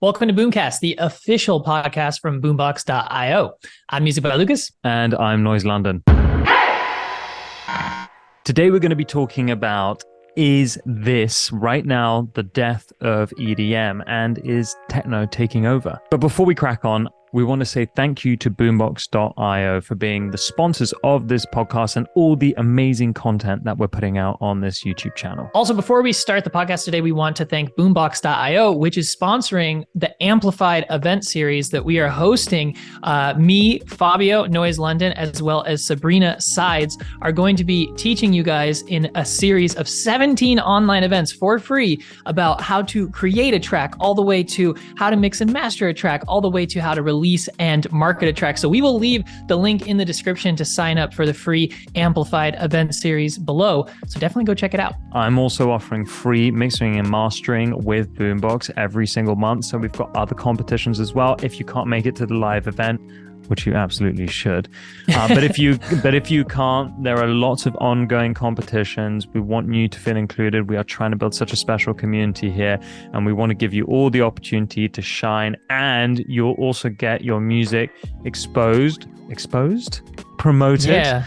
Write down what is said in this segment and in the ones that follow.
Welcome to Boomcast, the official podcast from boombox.io. I'm Music by Lucas. And I'm Noise London. Today we're going to be talking about, is this right now the death of EDM, and is techno taking over? But before we crack on, we want to say thank you to boombox.io for being the sponsors of this podcast and all the amazing content that we're putting out on this YouTube channel. Also, before we start the podcast today, we want to thank boombox.io, which is sponsoring the Amplified event series that we are hosting. Me, Fabio, Noise London, as well as Sabrina Sides are going to be teaching you guys in a series of 17 online events for free about how to create a track, all the way to how to mix and master a track, all the way to how to release and market a track. So we will leave the link in the description to sign up for the free Amplified event series below. So definitely go check it out. I'm also offering free mixing and mastering with Boombox every single month. So we've got other competitions as well. If you can't make it to the live event, which you absolutely should. But if you can't, there are lots of ongoing competitions. We want you to feel included. We are trying to build such a special community here, and we want to give you all the opportunity to shine, and you'll also get your music promoted,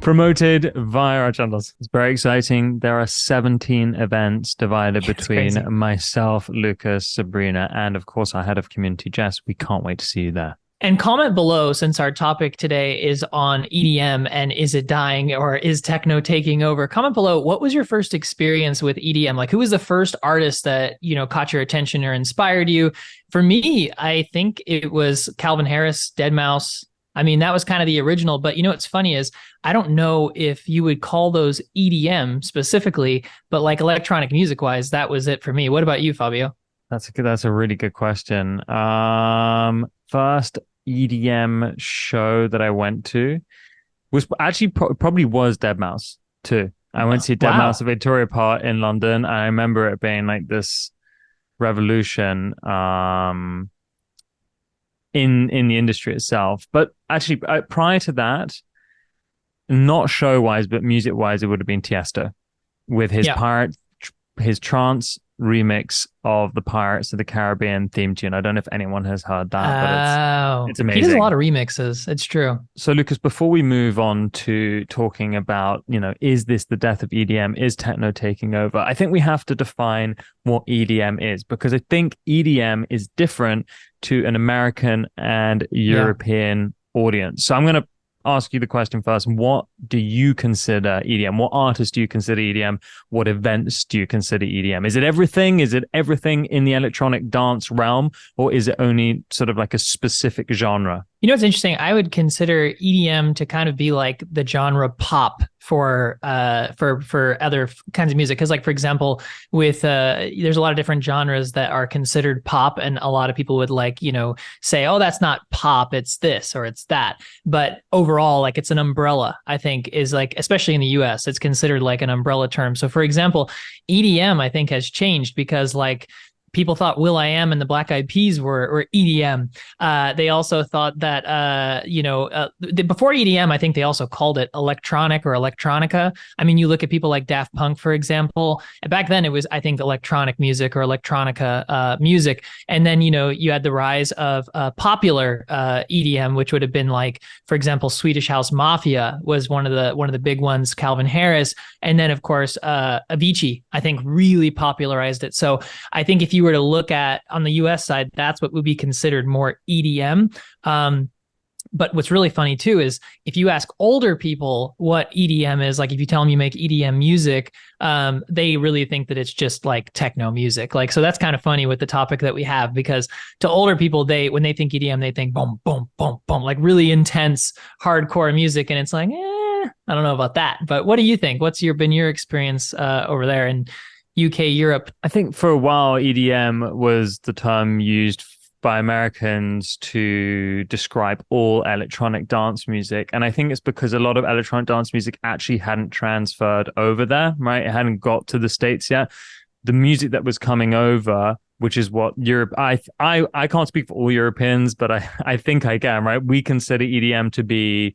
promoted via our channels. It's very exciting. There are 17 events divided between myself, Lucas, Sabrina, and of course our head of community, Jess. We can't wait to see you there. And comment below, since our topic today is on EDM and is it dying or is techno taking over? Comment below, what was your first experience with EDM? Like, who was the first artist that, caught your attention or inspired you? For me, I think it was Calvin Harris, deadmau5. I mean, that was kind of the original, but what's funny is I don't know if you would call those EDM specifically, but like electronic music wise, that was it for me. What about you, Fabio? That's a really good question. First EDM show that I went to was actually probably was deadmau5 too. I went to see deadmau5 at Victoria Park in London. I remember it being like this revolution in the industry itself. But actually, prior to that, not show wise, but music wise, it would have been Tiesto with his his trance remix of the Pirates of the Caribbean theme tune. I don't know if anyone has heard that, but it's amazing. He does a lot of remixes. It's true. So Lucas, before we move on to talking about, is this the death of EDM? Is techno taking over? I think we have to define what EDM is, because I think EDM is different to an American and European audience. So I'm going to ask you the question first. What do you consider EDM? What artists do you consider EDM? What events do you consider EDM? Is it everything? Is it everything in the electronic dance realm, or is it only sort of like a specific genre? It's interesting. I would consider EDM to kind of be like the genre pop for other kinds of music. Because, like, for example, with there's a lot of different genres that are considered pop, and a lot of people would say, oh, that's not pop, it's this or it's that. But overall, like, it's an umbrella. I think is like, especially in the US, it's considered like an umbrella term. So, for example, EDM I think has changed because people thought will.i.am and the Black Eyed Peas were EDM. They also thought that, before EDM, I think they also called it electronic or electronica. I mean, you look at people like Daft Punk, for example. Back then, it was, I think, electronic music or electronica music. And then, you had the rise of popular EDM, which would have been like, for example, Swedish House Mafia was one of the big ones, Calvin Harris. And then, of course, Avicii, I think, really popularized it. So I think if you were to look at on the US side, that's what would be considered more EDM. But what's really funny too is if you ask older people what EDM is, like if you tell them you make EDM music, they really think that it's just like techno music. So that's kind of funny with the topic that we have, because to older people, when they think EDM, they think boom, boom, boom, boom, like really intense, hardcore music. And it's like, I don't know about that. But what do you think? What's been your experience over there in UK, Europe? I think for a while, EDM was the term used by Americans to describe all electronic dance music. And I think it's because a lot of electronic dance music actually hadn't transferred over there, right? It hadn't got to the States yet. The music that was coming over, which is what Europe, I can't speak for all Europeans, but I think I can, right? We consider EDM to be,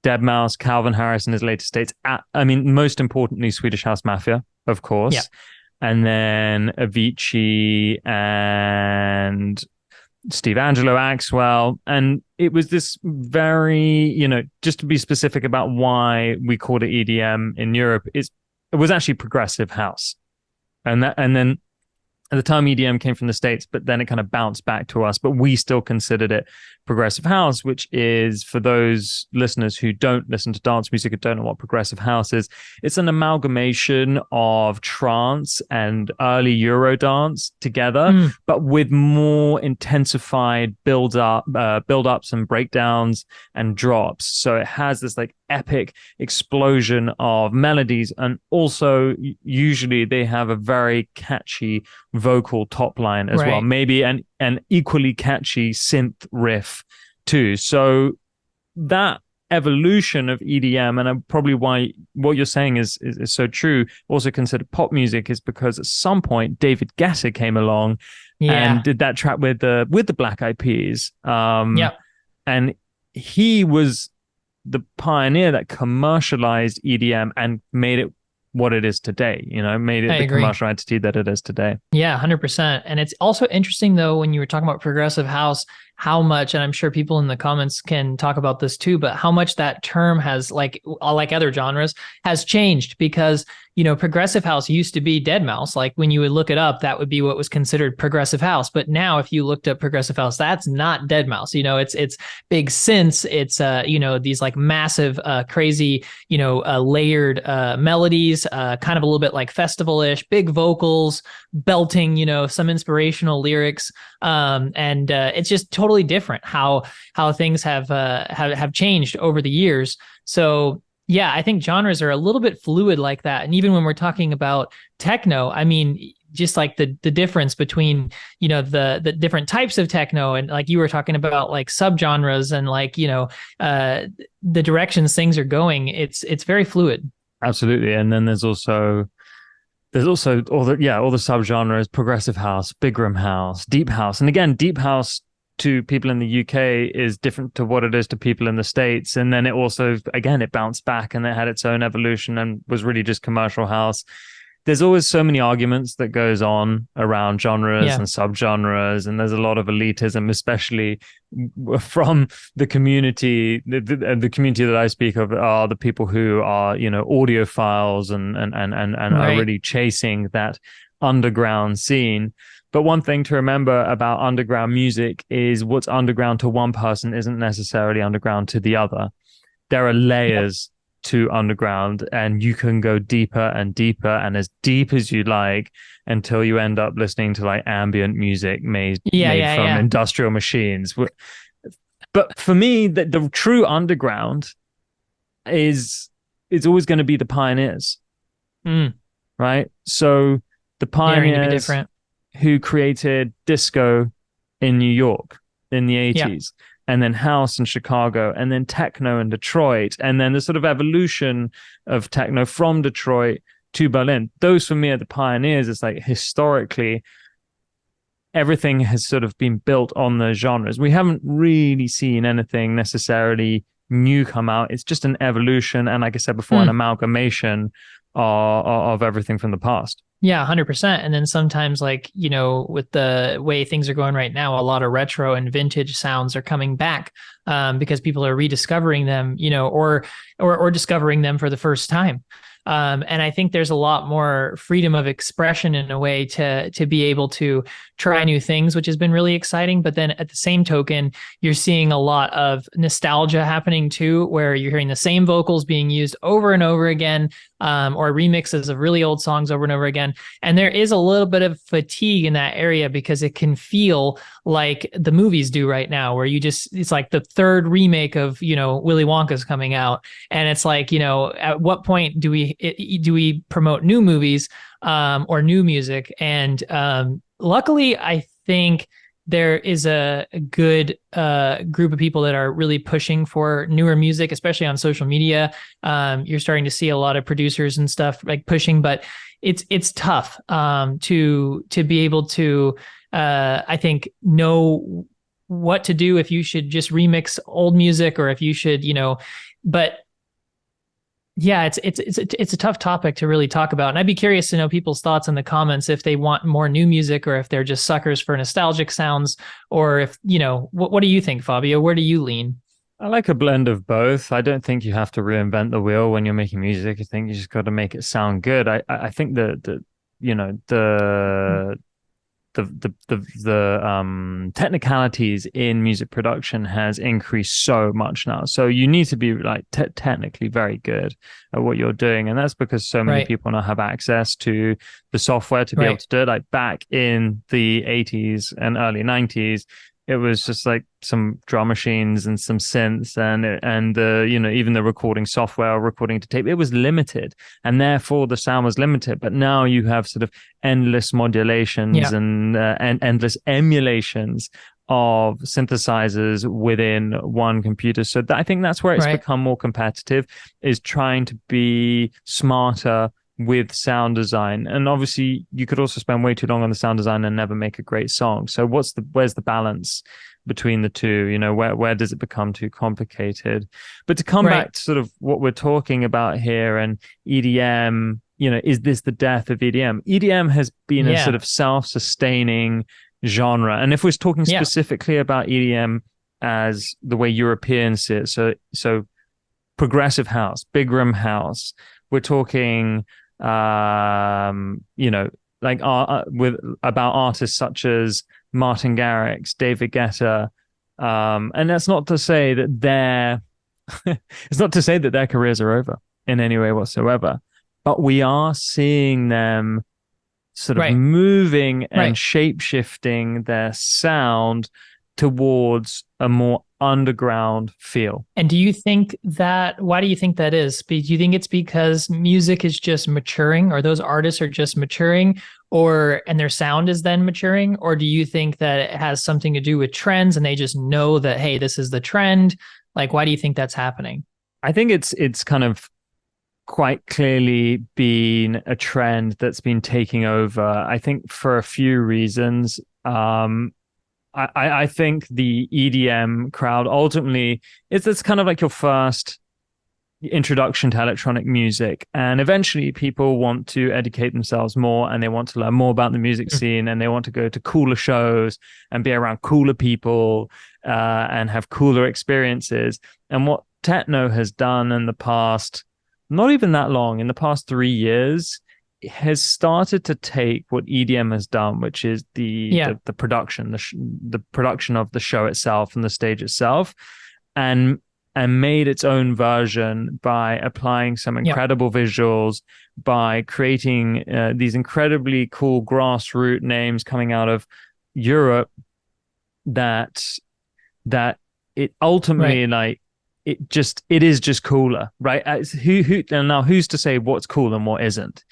deadmau5, Calvin Harris in his later states. Most importantly, Swedish House Mafia, of course. and then Avicii and Steve Angelo, Axwell. And it was this very, just to be specific about why we called it EDM in Europe, it was actually progressive house. And then at the time, EDM came from the States, but then it kind of bounced back to us. But we still considered it progressive house, which is, for those listeners who don't listen to dance music and don't know what progressive house is, it's an amalgamation of trance and early Eurodance together, but with more intensified build-ups and breakdowns and drops. So it has this like epic explosion of melodies, and also usually they have a very catchy vocal top line as well, maybe an equally catchy synth riff too. So that evolution of EDM, and probably why what you're saying is so true, also considered pop music, is because at some point David Guetta came along and did that track with the Black Eyed Peas, and he was the pioneer that commercialized EDM and made it what it is today, made it the commercial entity that it is today. Yeah, 100%. And it's also interesting, though, when you were talking about progressive house, how much, and I'm sure people in the comments can talk about this too, but how much that term has, like other genres, has changed. Because, progressive house used to be deadmau5. Like when you would look it up, that would be what was considered progressive house. But now if you looked up progressive house, that's not deadmau5. It's big synths. It's, these like massive, crazy, layered melodies, kind of a little bit like festival-ish, big vocals, belting, some inspirational lyrics. And it's just totally different how things have changed over the years. So yeah, I think genres are a little bit fluid like that. And even when we're talking about techno, I mean, just like the difference between, the different types of techno, and like you were talking about like subgenres and like, the directions things are going, it's very fluid. Absolutely. And then there's also all the subgenres: progressive house, big room house, deep house. And again, deep house to people in the UK is different to what it is to people in the States. And then it also, again, it bounced back and it had its own evolution and was really just commercial house. There's always so many arguments that goes on around genres and subgenres, and there's a lot of elitism, especially from the community. The community that I speak of are the people who are, audiophiles and are really chasing that underground scene. But one thing to remember about underground music is what's underground to one person isn't necessarily underground to the other. There are layers to underground, and you can go deeper and deeper and as deep as you like until you end up listening to like ambient music made from industrial machines. But for me, the true underground is always going to be the pioneers, right? So the pioneers who created disco in New York in the 80s, and then house in Chicago, and then techno in Detroit, and then the sort of evolution of techno from Detroit to Berlin. Those for me are the pioneers. It's like historically, everything has sort of been built on the genres. We haven't really seen anything necessarily new come out. It's just an evolution, and like I said before, an amalgamation of everything from the past. Yeah, 100%. And then sometimes, like, with the way things are going right now, a lot of retro and vintage sounds are coming back because people are rediscovering them, or discovering them for the first time. And I think there's a lot more freedom of expression in a way to be able to try new things, which has been really exciting. But then at the same token, you're seeing a lot of nostalgia happening too, where you're hearing the same vocals being used over and over again, or remixes of really old songs over and over again. And there is a little bit of fatigue in that area because it can feel like the movies do right now, where it's like the third remake of, Willy Wonka's coming out. And it's like, at what point do we promote new movies or new music? And luckily, I think there is a good group of people that are really pushing for newer music, especially on social media. You're starting to see a lot of producers and stuff like pushing, but it's tough to be able to, I think, know what to do, if you should just remix old music or if you should, but Yeah, it's a tough topic to really talk about, and I'd be curious to know people's thoughts in the comments if they want more new music or if they're just suckers for nostalgic sounds, or if what do you think, Fabio? Where do you lean? I like a blend of both. I don't think you have to reinvent the wheel when you're making music. I think you just got to make it sound good. I think the you know the technicalities in music production has increased so much now. So you need to be like technically very good at what you're doing, and that's because so many Right, people now have access to the software to be able right, to do it. Like back in the 80s and early 90s, it was just like some drum machines and some synths and the even the recording software, recording to tape. It was limited, and therefore the sound was limited. But now you have sort of endless modulations yeah, and endless emulations of synthesizers within one computer. So I think that's where it's right, become more competitive, is trying to be smarter with sound design. And obviously you could also spend way too long on the sound design and never make a great song. So where's the balance between the two? Where does it become too complicated? But to come right, back to sort of what we're talking about here, and EDM, is this the death of EDM? EDM has been a sort yeah, of self-sustaining genre. And if we're talking yeah, specifically about EDM as the way Europeans see it, so progressive house, big room house, we're talking like with about artists such as Martin Garrix, David Guetta, and that's not to say that it's not to say that their careers are over in any way whatsoever, but we are seeing them sort of right, moving and right. shape shifting their sound towards a more underground feel. And why do you think that is? Do you think it's because music is just maturing, or those artists are just maturing, and their sound is then maturing? Or do you think that it has something to do with trends and they just know that, hey, this is the trend? Like, why do you think that's happening? I think it's kind of quite clearly been a trend that's been taking over. I think for a few reasons. I think the EDM crowd ultimately it's kind of like your first introduction to electronic music, and eventually people want to educate themselves more and they want to learn more about the music Mm. scene, and they want to go to cooler shows and be around cooler people and have cooler experiences. And what techno has done in the past, not even that long, in the past 3 years, has started to take what EDM has done, which is Yeah, the production, the production of the show itself and the stage itself, and made its own version by applying some yeah, incredible visuals, by creating these incredibly cool grassroots names coming out of Europe that that it right. ultimately like it is just cooler, right? Who and now who's to say what's cool and what isn't?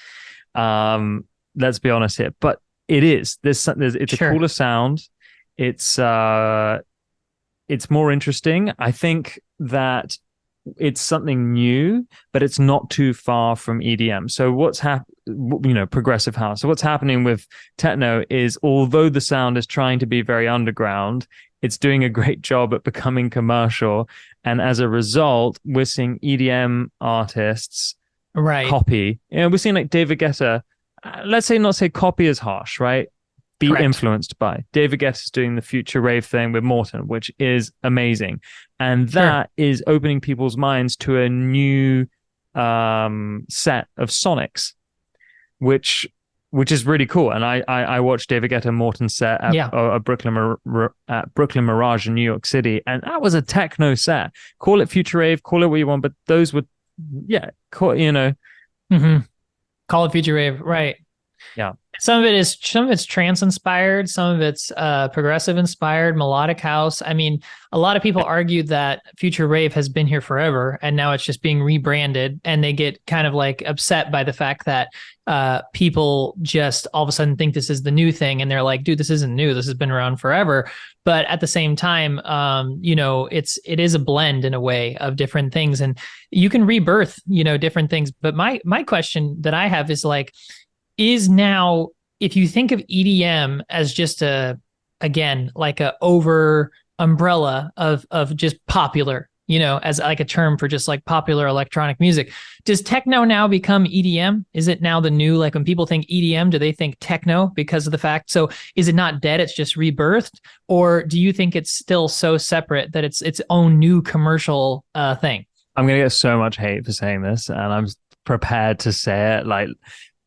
Um, let's be honest here, but it is. It's a Sure. cooler sound. It's it's more interesting. I think that it's something new, but it's not too far from EDM. So progressive house. So what's happening with techno is, although the sound is trying to be very underground, it's doing a great job at becoming commercial. And as a result, we're seeing EDM artists Right. copy. We're seeing like David Guetta, let's say not say copy is harsh, right? Be Correct. influenced by. David Guetta is doing the future rave thing with Morton, which is amazing. And Sure. that is opening people's minds to a new set of sonics, which is really cool. And I watched David Guetta and Morton set at Yeah. Brooklyn Mirage in New York City, and that was a techno set. Call it future rave, call it what you want, but those were yeah. Hmm. Call it Future Rave. Right. Yeah. Some of it's trance inspired, some of it's progressive inspired, melodic house. I mean, a lot of people argue that future rave has been here forever and now it's just being rebranded, and they get kind of like upset by the fact that people just all of a sudden think this is the new thing, and they're like, dude, this isn't new, this has been around forever. But at the same time, it is a blend in a way of different things, and you can rebirth different things. But my question that I have is like, is now, if you think of EDM as just like a over umbrella of just popular, as like a term for just like popular electronic music. Does techno now become EDM? Is it now the new, like when people think EDM, do they think techno because of the fact? So is it not dead? It's just rebirthed? Or do you think it's still so separate that it's its own new commercial thing? I'm gonna get so much hate for saying this, and I'm prepared to say it. Like,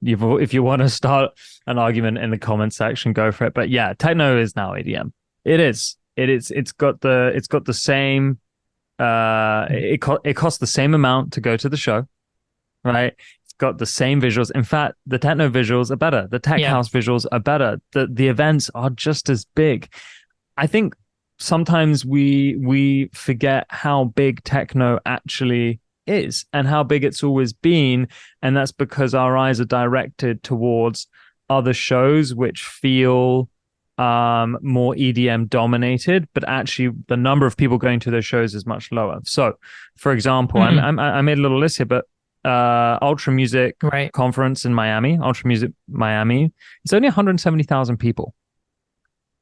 if you want to start an argument in the comment section, go for it. But yeah, techno is now EDM. It is. It is. It's got the same. It costs the same amount to go to the show, right? It's got the same visuals. In fact, the techno visuals are better. The tech Yeah. house visuals are better. The events are just as big. I think sometimes we forget how big techno actually is and how big it's always been, and that's because our eyes are directed towards other shows which feel more EDM dominated, but actually the number of people going to those shows is much lower. So, for example, I made a little list here, but Ultra Music Right. Conference in Miami, Ultra Music Miami, it's only 170,000 people,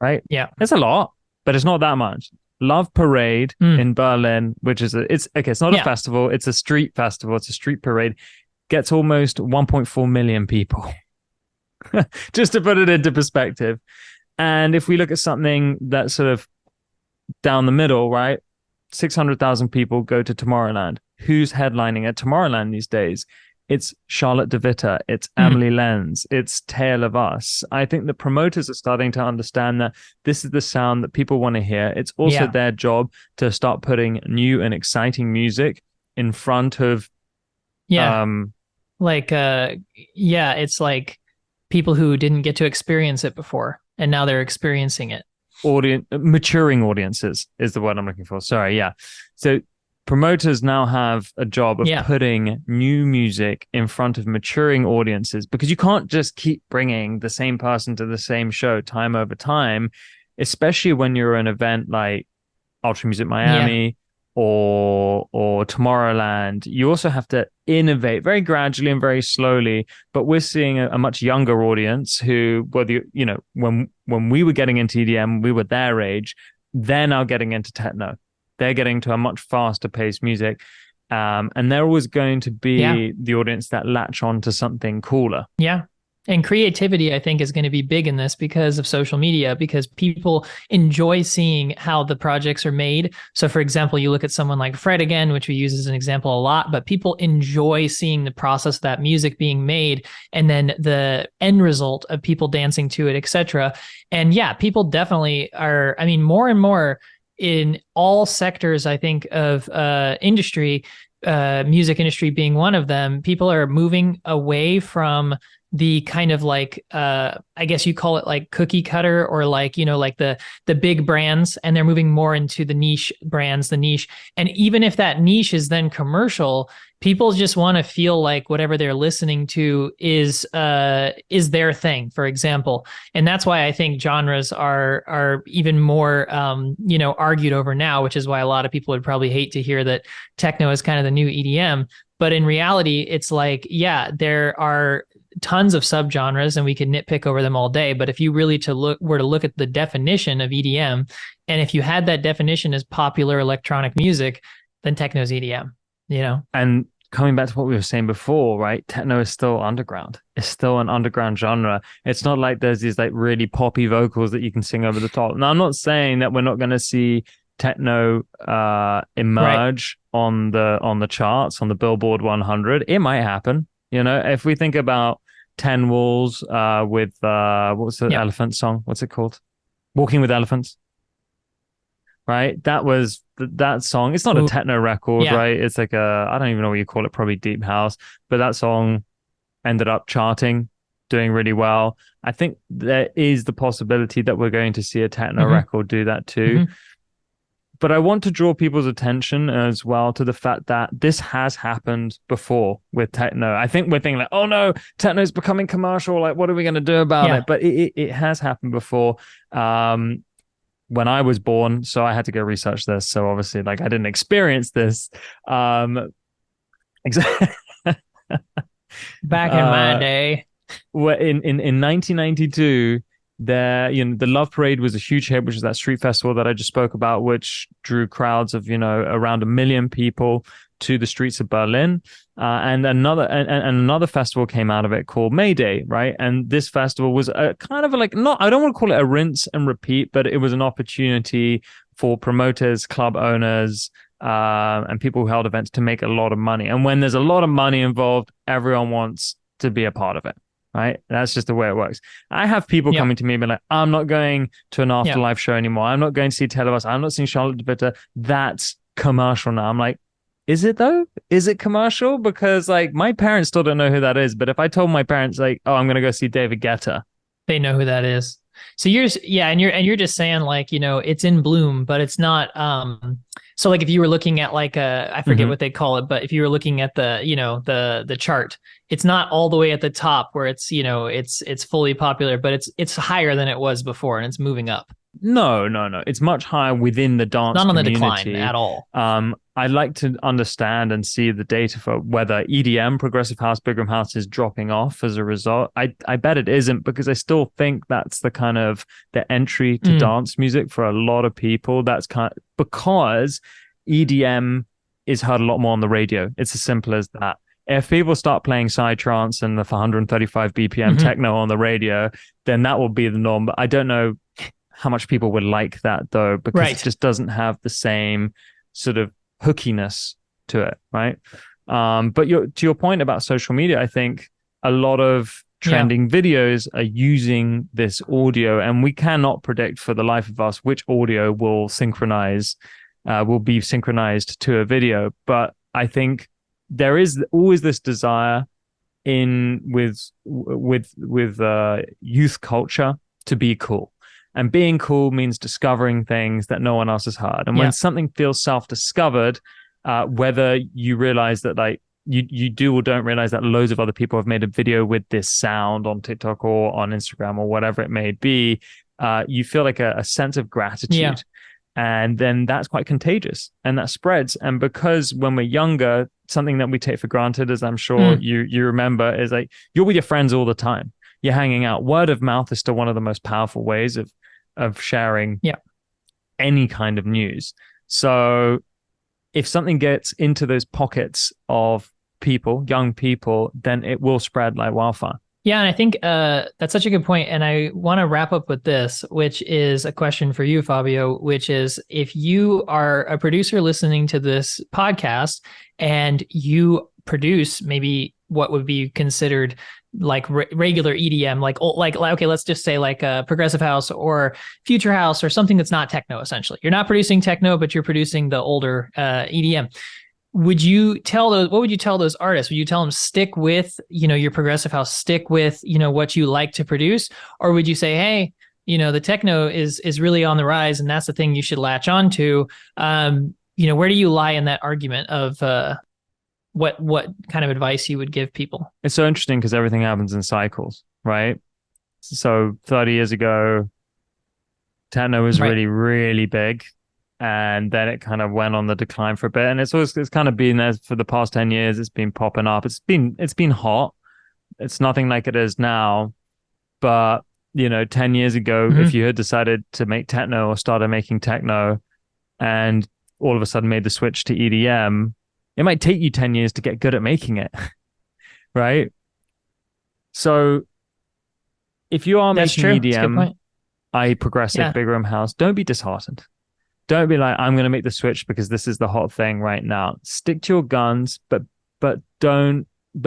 right? Yeah. It's a lot, but it's not that much. Love Parade in Berlin, which is it's not a festival, it's a street festival, it's a street parade, gets almost 1.4 million people. Just to put it into perspective. And if we look at something that's sort of down the middle, right? 600,000 people go to Tomorrowland. Who's headlining at Tomorrowland these days? It's Charlotte DeVitta, it's Emily Lenz, it's Tale of Us. I think the promoters are starting to understand that this is the sound that people want to hear. It's also their job to start putting new and exciting music in front of it's like people who didn't get to experience it before and now they're experiencing it. Maturing audiences is the word I'm looking for. Sorry, yeah. So promoters now have a job of putting new music in front of maturing audiences, because you can't just keep bringing the same person to the same show time over time, especially when you're an event like Ultra Music Miami or Tomorrowland. You also have to innovate very gradually and very slowly. But we're seeing a much younger audience who, whether when we were getting into EDM, we were their age. They're now getting into techno. They're getting to a much faster paced music. And they're always going to be the audience that latch on to something cooler. Yeah. And creativity, I think, is going to be big in this because of social media, because people enjoy seeing how the projects are made. So, for example, you look at someone like Fred again, which we use as an example a lot, but people enjoy seeing the process of that music being made and then the end result of people dancing to it, etc. And yeah, people definitely are, I mean, more and more in all sectors, I think, of industry, music industry being one of them, people are moving away from the kind of like I guess you call it like cookie cutter, or like like the big brands, and they're moving more into the niche brands, the niche. And even if that niche is then commercial, people just want to feel like whatever they're listening to is their thing, for example. And that's why I think genres are even more argued over now, which is why a lot of people would probably hate to hear that techno is kind of the new EDM. But in reality, it's like, there are tons of subgenres and we could nitpick over them all day. But if you really were to look at the definition of EDM, and if you had that definition as popular electronic music, then techno's EDM, And coming back to what we were saying before, right? Techno is still underground. It's still an underground genre. It's not like there's these like really poppy vocals that you can sing over the top. Now, I'm not saying that we're not going to see techno emerge on the charts, on the Billboard 100. It might happen. If we think about 10 Walls with what was the elephant song? What's it called? Walking with Elephants. Right? That was that song. It's not a techno record, right? It's like I don't even know what you call it, probably deep house. But that song ended up charting, doing really well. I think there is the possibility that we're going to see a techno record do that too. But I want to draw people's attention as well to the fact that this has happened before with techno. I think we're thinking like, oh no, techno is becoming commercial. Like, what are we going to do about it? But it has happened before. When I was born, so I had to go research this. So obviously, like, I didn't experience this. Exactly. Back in my day. In 1992, The Love Parade was a huge hit, which is that street festival that I just spoke about, which drew crowds of, around 1 million people to the streets of Berlin. And another festival came out of it called May Day, right? And this festival was a kind of like, not, I don't want to call it a rinse and repeat, but it was an opportunity for promoters, club owners, and people who held events to make a lot of money. And when there's a lot of money involved, everyone wants to be a part of it, right? That's just the way it works. I have people coming to me and be like, I'm not going to an Afterlife show anymore. I'm not going to see Telebus. I'm not seeing Charlotte de Witte. That's commercial now. I'm like, is it though? Is it commercial? Because like my parents still don't know who that is. But if I told my parents like, oh, I'm going to go see David Guetta, they know who that is. So you're just saying like, it's in bloom, but it's not. So like if you were looking at like I forget what they call it, but if you were looking at the chart, it's not all the way at the top where it's it's fully popular, but it's higher than it was before and it's moving up. No. It's much higher within the dance Not on community. the decline at all. I'd like to understand and see the data for whether EDM, progressive house, big room house, is dropping off as a result. I bet it isn't, because I still think that's the kind of the entry to dance music for a lot of people. That's because EDM is heard a lot more on the radio. It's as simple as that. If people start playing psytrance and the 435 BPM techno on the radio, then that will be the norm. But I don't know how much people would like that though, because it just doesn't have the same sort of hookiness to it, right? But to your point about social media, I think a lot of trending videos are using this audio, and we cannot predict for the life of us which audio will be synchronized to a video. But I think there is always this desire with youth culture to be cool. And being cool means discovering things that no one else has heard. And when something feels self-discovered, whether you realize that like you do or don't realize that loads of other people have made a video with this sound on TikTok or on Instagram or whatever it may be, you feel like a sense of gratitude. Yeah. And then that's quite contagious and that spreads. And because when we're younger, something that we take for granted, as I'm sure you remember, is like you're with your friends all the time. You're hanging out. Word of mouth is still one of the most powerful ways of sharing any kind of news. So if something gets into those pockets of people, young people, then it will spread like wildfire. Yeah, and I think that's such a good point. And I want to wrap up with this, which is a question for you, Fabio, which is if you are a producer listening to this podcast and you produce maybe what would be considered like regular EDM, like okay, let's just say like a progressive house or future house or something that's not techno, essentially. You're not producing techno, but you're producing the older EDM. What would you tell those artists? Would you tell them stick with, your progressive house, stick with, what you like to produce? Or would you say, hey, the techno is really on the rise and that's the thing you should latch on to? Where do you lie in that argument of what kind of advice you would give people? It's so interesting because everything happens in cycles, right? So 30 years ago, techno was really, really big. And then it kind of went on the decline for a bit. And it's kind of been there for the past 10 years. It's been popping up. It's been hot. It's nothing like it is now. But, 10 years ago, if you had decided to make techno or started making techno and all of a sudden made the switch to EDM, it might take you 10 years to get good at making it. Right? So if you are making EDM, i.e. progressive, big room house, don't be disheartened. Don't be like, I'm going to make the switch because this is the hot thing right now. Stick to your guns, but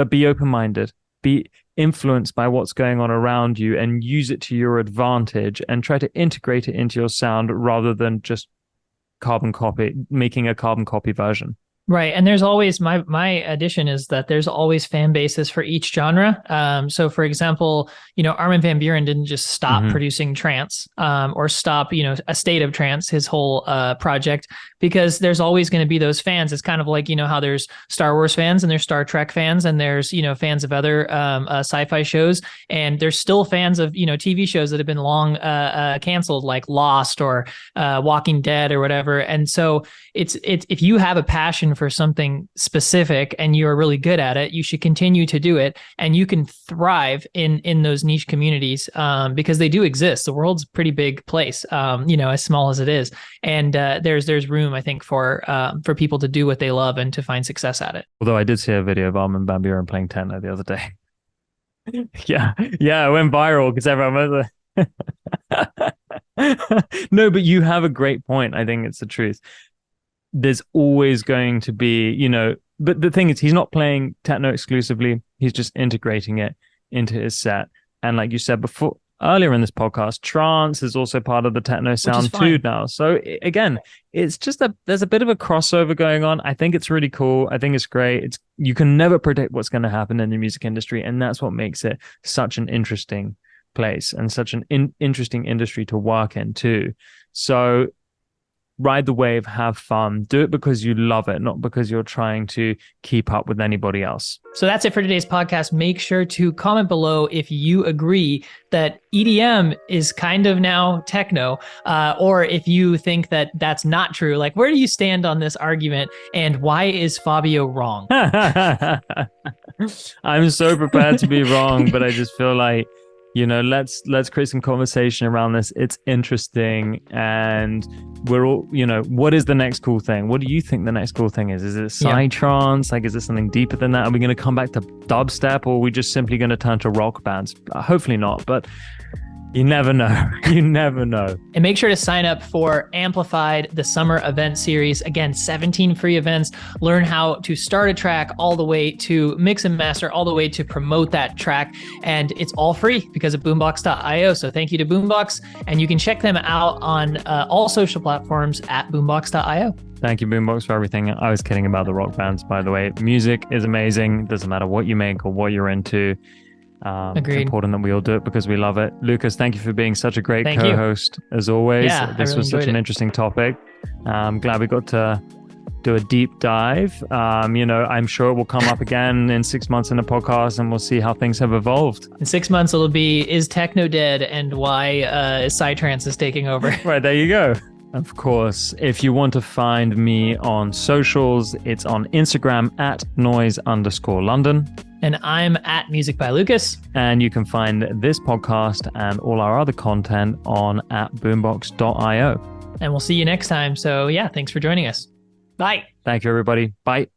be open-minded. Be influenced by what's going on around you and use it to your advantage and try to integrate it into your sound rather than just making a carbon copy version. Right. And there's always my addition is that there's always fan bases for each genre. So for example, Armin van Buuren didn't just stop producing trance or stop, a state of trance, his whole project, because there's always going to be those fans. It's kind of like, how there's Star Wars fans and there's Star Trek fans and there's, fans of other sci-fi shows. And there's still fans of, TV shows that have been long canceled, like Lost or Walking Dead or whatever. And so it's if you have a passion passion for something specific and you're really good at it, you should continue to do it, and you can thrive in those niche communities, because they do exist. The world's a pretty big place, as small as it is, and there's room, I think, for people to do what they love and to find success at it. Although I did see a video of Armin van Buuren playing techno the other day. Yeah, it went viral because everyone was no, but you have a great point. I think it's the truth. There's always going to be, but the thing is, he's not playing techno exclusively. He's just integrating it into his set. And like you said before, earlier in this podcast, trance is also part of the techno sound too now. So again, it's just there's a bit of a crossover going on. I think it's really cool. I think it's great. You can never predict what's going to happen in the music industry, and that's what makes it such an interesting place and such an interesting industry to work in too. So ride the wave, have fun, do it because you love it, not because you're trying to keep up with anybody else. So that's it for today's podcast. Make sure to comment below if you agree that EDM is kind of now techno, or if you think that that's not true. Like, where do you stand on this argument, and why is Fabio wrong? I'm so prepared to be wrong, but I just feel like, let's create some conversation around this. It's interesting, and we're all, what is the next cool thing? What do you think the next cool thing is? Is it psytrance? Like, is there something deeper than that? Are we going to come back to dubstep, or are we just simply going to turn to rock bands? Hopefully not, but you never know. You never know. And make sure to sign up for Amplified, the summer event series. Again, 17 free events. Learn how to start a track all the way to mix and master, all the way to promote that track. And it's all free because of boombox.io. So thank you to Boombox. And you can check them out on all social platforms at boombox.io. Thank you, Boombox, for everything. I was kidding about the rock bands, by the way. Music is amazing. Doesn't matter what you make or what you're into. Agreed. It's important that we all do it because we love it. Lucas, thank you for being such a great co-host as always. Yeah, this was such an interesting topic. I'm glad we got to do a deep dive. I'm sure it will come up again in 6 months in the podcast, and we'll see how things have evolved. In 6 months, it'll be, is techno dead, and why psytrance is taking over. Right, there you go. Of course, if you want to find me on socials, it's on Instagram at noise_London. And I'm at Music by Lucas. And you can find this podcast and all our other content on at boombox.io. And we'll see you next time. So yeah, thanks for joining us. Bye. Thank you, everybody. Bye.